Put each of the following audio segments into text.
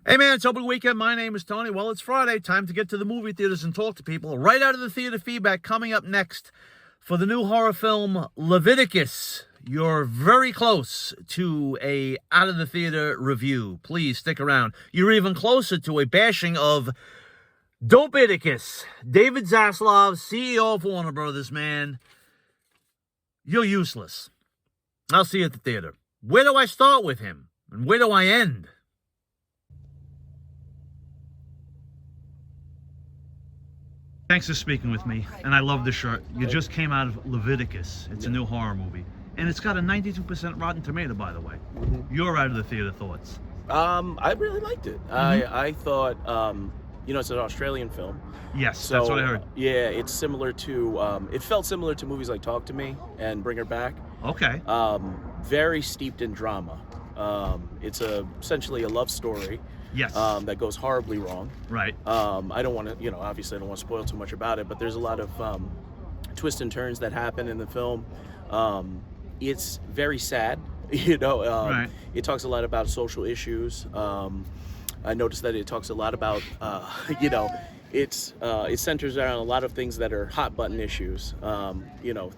Hey man, it's open weekend. My name is Tony. Well, it's Friday. Time to get to the movie theaters and talk to people. Right out of the theater feedback coming up next for the new horror film Leviticus. You're very close to a out of the theater review. Please stick around. You're even closer to a bashing of Dopeticus. David Zaslav, CEO of Warner Brothers, man. You're useless. I'll see you at the theater. Where do I start with him? And where do I end? Thanks for speaking with me, and I love the shirt. You just came out of Leviticus. It's a new horror movie, and it's got a 92% Rotten Tomato, by the way. You're out of the theater thoughts. I really liked it. I thought, it's an Australian film. Yes, So, that's what I heard. Yeah, it's similar to, it felt similar to movies like Talk to Me and Bring Her Back. Okay. Very steeped in drama. It's essentially a love story. Yes. That goes horribly wrong. Right. I don't want to, obviously I don't want to spoil too much about it, but there's a lot of twists and turns that happen in the film. It's very sad, Right. It talks a lot about social issues. I noticed that it talks a lot about, it centers around a lot of things that are hot button issues.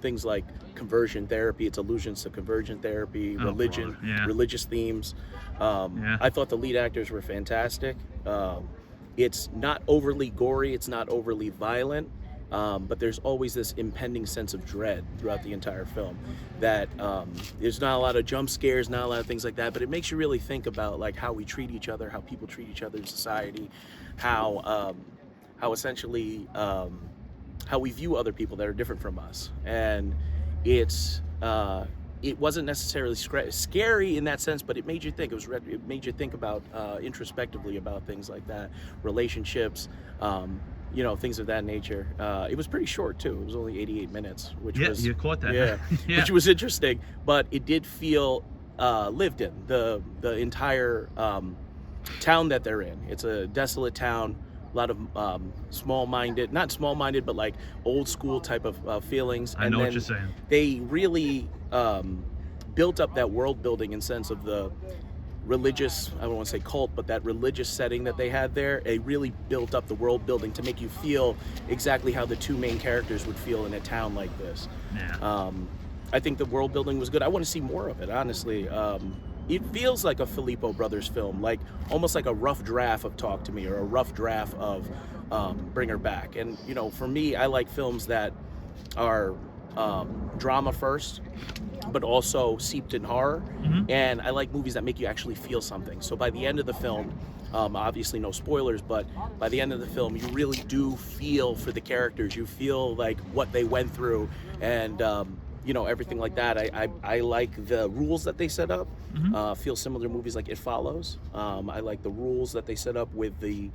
Things like conversion therapy. It's allusions to conversion therapy, religion, brother. Yeah. religious themes. I thought the lead actors were fantastic. It's not overly gory. It's not overly violent. But there's always this impending sense of dread throughout the entire film. That there's not a lot of jump scares, not a lot of things like that, but it makes you really think about like how we treat each other, how people treat each other in society, how essentially how we view other people that are different from us. And it wasn't necessarily scary in that sense, but it made you think. It made you think about introspectively about things like that, relationships, things of that nature. It was pretty short too. It was only 88 minutes, which was you caught that. yeah, Yeah. which was interesting. But it did feel lived in. The entire town that they're in. It's a desolate town. A lot of not small-minded, but like old school type of feelings. I know what you're saying. They really built up that world building in sense of the religious, I don't want to say cult, but that religious setting that they had there. It really built up the world building to make you feel exactly how the two main characters would feel in a town like this. Yeah. I think the world building was good. I want to see more of it, honestly. It feels like a Filippo Brothers film, like almost like a rough draft of Talk to Me or a rough draft of Bring Her Back. And for me, I like films that are drama first, but also seeped in horror. And I like movies that make you actually feel something. So by the end of the film, obviously no spoilers, but by the end of the film, you really do feel for the characters. You feel like what they went through, and everything like that. I like the rules that they set up. Feel similar to movies like It Follows. I like the rules that they set up with the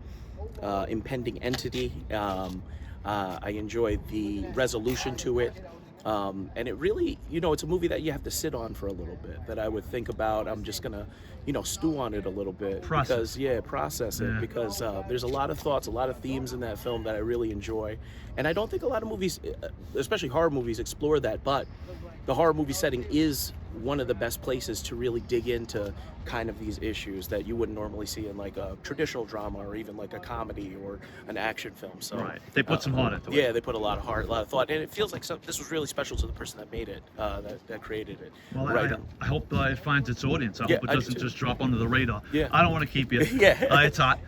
impending entity. I enjoy the resolution to it. And it really, it's a movie that you have to sit on for a little bit, that I would think about. I'm just gonna, stew on it a Process it, because there's a lot of thoughts, a lot of themes in that film that I really enjoy. And I don't think a lot of movies, especially horror movies, explore that, but the horror movie setting is one of the best places to really dig into kind of these issues that you wouldn't normally see in like a traditional drama or even like a comedy or an action film. So Right. They put some heart into it. yeah, they put a lot of heart, a lot of thought, and it feels like this was really special to the person that made it, that created it. Well, Right. I hope it finds its audience. I Yeah, hope it I do doesn't too. just drop under the radar. Yeah. I don't want to keep you. Yeah. It's hot.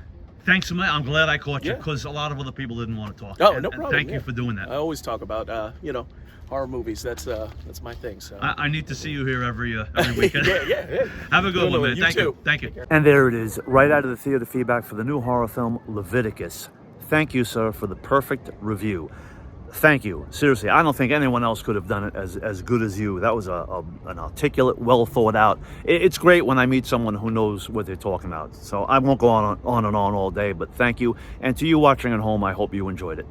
Thanks so much. I'm glad I caught you Yeah. because a lot of other people didn't want to talk. Oh, And- no and problem. thank you yeah. for doing that. I always talk about horror movies. That's my thing. So I need to see you here every weekend. yeah. Have a good one, man. You Thank too. you. Thank you. And there it is, right out of the theater feedback for the new horror film Leviticus. Thank you, sir, for the perfect review. Thank you. Seriously, I don't think anyone else could have done it as good as you. That was an articulate, well thought out. It's great when I meet someone who knows what they're talking about. So I won't go on and on all day, but thank you. And to you watching at home, I hope you enjoyed it.